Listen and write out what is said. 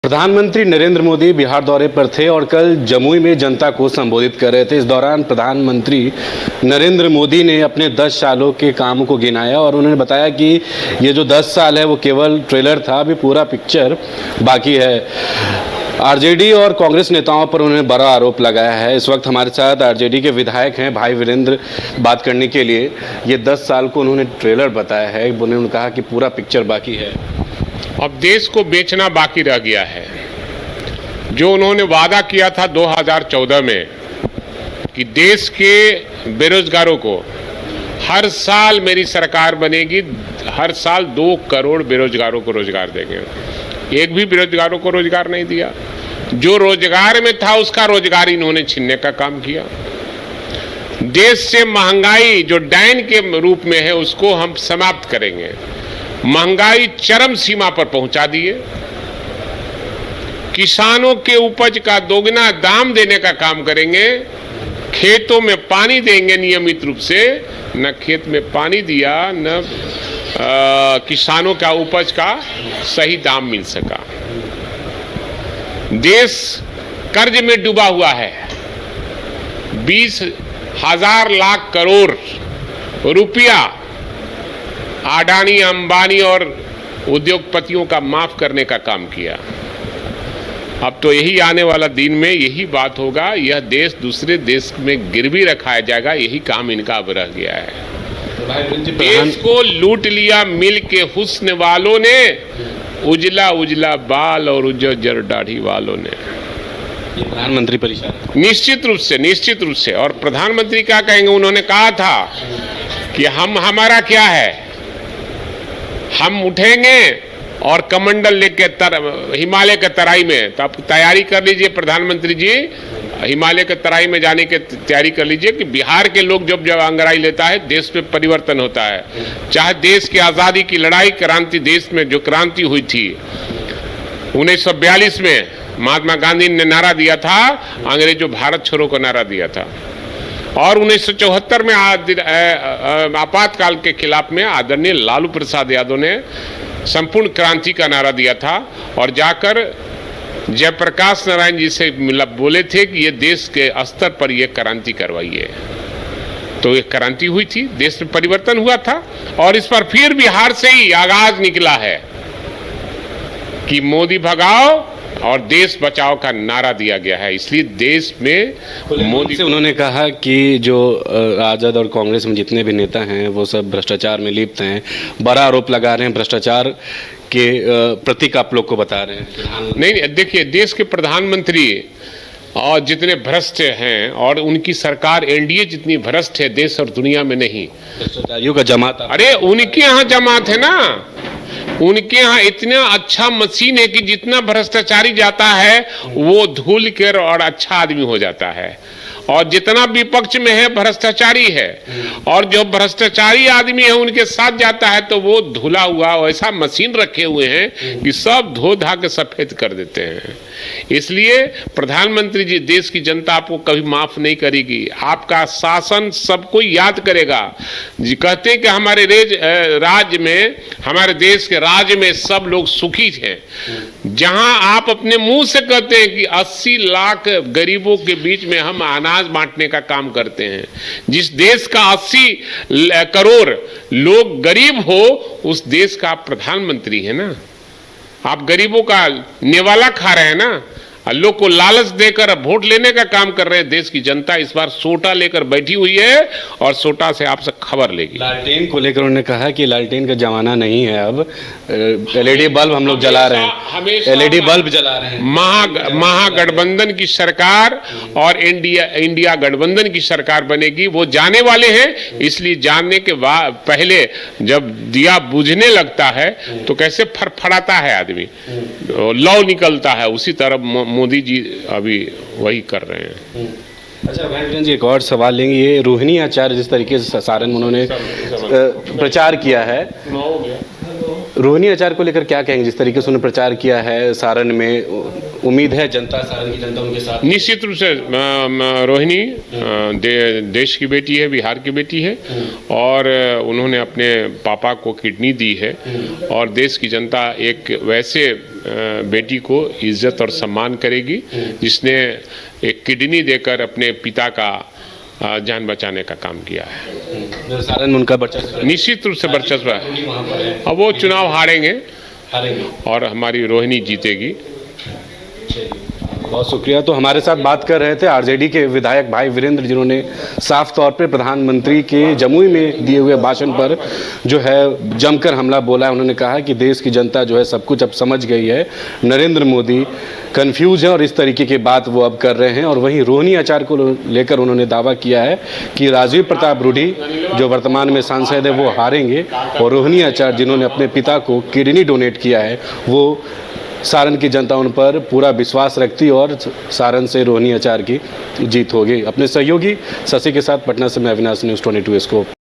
प्रधानमंत्री नरेंद्र मोदी बिहार दौरे पर थे और कल जमुई में जनता को संबोधित कर रहे थे। इस दौरान प्रधानमंत्री नरेंद्र मोदी ने अपने 10 सालों के काम को गिनाया और उन्होंने बताया कि ये जो 10 साल है वो केवल ट्रेलर था, अभी पूरा पिक्चर बाकी है। आरजेडी और कांग्रेस नेताओं पर उन्होंने बड़ा आरोप लगाया है। इस वक्त हमारे साथ आरजेडी के विधायक हैं भाई वीरेंद्र, बात करने के लिए। ये 10 साल को उन्होंने ट्रेलर बताया है, उन्होंने कहा कि पूरा पिक्चर बाकी है। अब देश को बेचना बाकी रह गया है। जो उन्होंने वादा किया था 2014 में कि देश के बेरोजगारों को हर साल मेरी सरकार बनेगी, हर साल 2 करोड़ बेरोजगारों को रोजगार देंगे, एक भी बेरोजगारों को रोजगार नहीं दिया। जो रोजगार में था उसका रोजगार इन्होंने छीनने का काम किया। देश से महंगाई जो डायन के रूप में है उसको हम समाप्त करेंगे। महंगाई चरम सीमा पर पहुंचा दिए। किसानों के उपज का दोगुना दाम देने का काम करेंगे। खेतों में पानी देंगे नियमित रूप से। न खेत में पानी दिया, न किसानों का उपज का सही दाम मिल सका। देश कर्ज में डूबा हुआ है। 20,000 लाख करोड़ रुपया अडानी, अंबानी और उद्योगपतियों का माफ करने का काम किया। अब तो यही आने वाला दिन में यही बात होगा, यह देश दूसरे देश में गिरवी रखाया जाएगा। यही काम इनका अब रह गया है। देश को लूट लिया मिल के हुस्न वालों ने, उजला उजला बाल और उज्जर दाढ़ी वालों ने। प्रधानमंत्री परिषद निश्चित रूप से और प्रधानमंत्री क्या कहेंगे? उन्होंने कहा था कि हमारा क्या है, हम उठेंगे और कमंडल लेके हिमालय के तराई में। तो आप तैयारी कर लीजिए प्रधानमंत्री जी, हिमालय के तराई में जाने की तैयारी कर लीजिए कि बिहार के लोग जब अंगड़ाई लेता है देश में परिवर्तन होता है। चाहे देश की आज़ादी की लड़ाई, क्रांति, देश में जो क्रांति हुई थी 1942 में, महात्मा गांधी ने नारा दिया था, अंग्रेजों भारत छोड़ो को नारा दिया था। और 1974 में आपातकाल के खिलाफ में आदरणीय लालू प्रसाद यादव ने संपूर्ण क्रांति का नारा दिया था और जाकर जयप्रकाश नारायण जी से बोले थे कि ये देश के स्तर पर ये क्रांति करवाइए। तो ये क्रांति हुई थी, देश में परिवर्तन हुआ था। और इस पर फिर बिहार से ही आगाज निकला है कि मोदी भगाओ और देश बचाओ का नारा दिया गया है। इसलिए देश में मोदी से उन्होंने कहा कि जो राजद और कांग्रेस में जितने भी नेता हैं वो सब भ्रष्टाचार में लिप्त हैं। बड़ा आरोप लगा रहे हैं भ्रष्टाचार के प्रतीक आप लोग को बता रहे हैं। नहीं, देखिए, देश के प्रधानमंत्री और जितने भ्रष्ट हैं और उनकी सरकार एनडीए जितनी भ्रष्ट है देश और दुनिया में नहीं। भ्रष्टाचारियों का जमात, अरे उनके यहाँ जमात है ना। उनके यहाँ इतना अच्छा मशीन है कि जितना भ्रष्टाचारी जाता है वो धुल कर और अच्छा आदमी हो जाता है। और जितना विपक्ष में है भ्रष्टाचारी है, और जो भ्रष्टाचारी आदमी है उनके साथ जाता है तो वो धुला हुआ ऐसा मशीन रखे हुए हैं कि सब धो धा के सफेद कर देते हैं। इसलिए प्रधानमंत्री जी, देश की जनता आपको कभी माफ नहीं करेगी। आपका शासन सबको याद करेगा। जी कहते हैं कि हमारे राज्य में, हमारे देश के राज्य में सब लोग सुखी हैं। जहां आप अपने मुंह से कहते हैं कि 80 लाख गरीबों के बीच में हम अनाज बांटने का काम करते हैं, जिस देश का 80 करोड़ लोग गरीब हो, उस देश का आप प्रधानमंत्री है ना। आप गरीबों का निवाला खा रहे हैं ना। लोग को लालच देकर वोट लेने का काम कर रहे हैं। देश की जनता इस बार सोटा लेकर बैठी हुई है और सोटा से आपसे खबर लेगी। लालटेन को लेकर उन्होंने कहा कि लालटेन का जमाना नहीं है, अब एलईडी बल्ब हम लोग जला रहे हैं, एलईडी बल्ब जला रहे हैं। महागठबंधन की सरकार और इंडिया गठबंधन की सरकार बनेगी, वो जाने वाले हैं। इसलिए जानने के बाद पहले जब दिया बुझने लगता है तो कैसे फड़फड़ाता है आदमी, लौ निकलता है, उसी तरह मोदी जी अभी वही कर रहे हैं। अच्छा भाई जी, एक और सवाल लेंगे। ये रोहिणी आचार्य जिस तरीके से सारण में उन्होंने प्रचार किया है, रोहिणी आचार्य को लेकर क्या कहेंगे? जिस तरीके से उन्होंने प्रचार किया है सारण में, उम्मीद है जनता, सारण की जनता उनके साथ? निश्चित रूप से रोहिणी देश की बेटी है, बिहार की बेटी है, और उन्होंने अपने पापा को किडनी दी है, और देश की जनता एक वैसे बेटी को इज्जत और सम्मान करेगी जिसने एक किडनी देकर अपने पिता का जान बचाने का काम किया है। सारण में उनका वर्चस्व निश्चित रूप से वर्चस्व है। अब वो चुनाव हारेंगे और हमारी रोहिणी जीतेगी। बहुत शुक्रिया। तो हमारे साथ बात कर रहे थे आरजेडी के विधायक भाई वीरेंद्र, जिन्होंने साफ तौर पे प्रधानमंत्री के जमुई में दिए हुए भाषण पर जो है जमकर हमला बोला है। उन्होंने कहा कि देश की जनता जो है सब कुछ अब समझ गई है, नरेंद्र मोदी कंफ्यूज है और इस तरीके की बात वो अब कर रहे हैं। और वहीं रोहिणी आचार्य को लेकर उन्होंने दावा किया है कि राजीव प्रताप रूडी जो वर्तमान में सांसद है वो हारेंगे, और रोहिणी आचार्य जिन्होंने अपने पिता को किडनी डोनेट किया है वो सारण की जनता उन पर पूरा विश्वास रखती और सारण से रोहिणी आचार्य की जीत होगी। अपने सहयोगी शशि के साथ पटना से मैं अविनाश, न्यूज़ 22 स्कोप।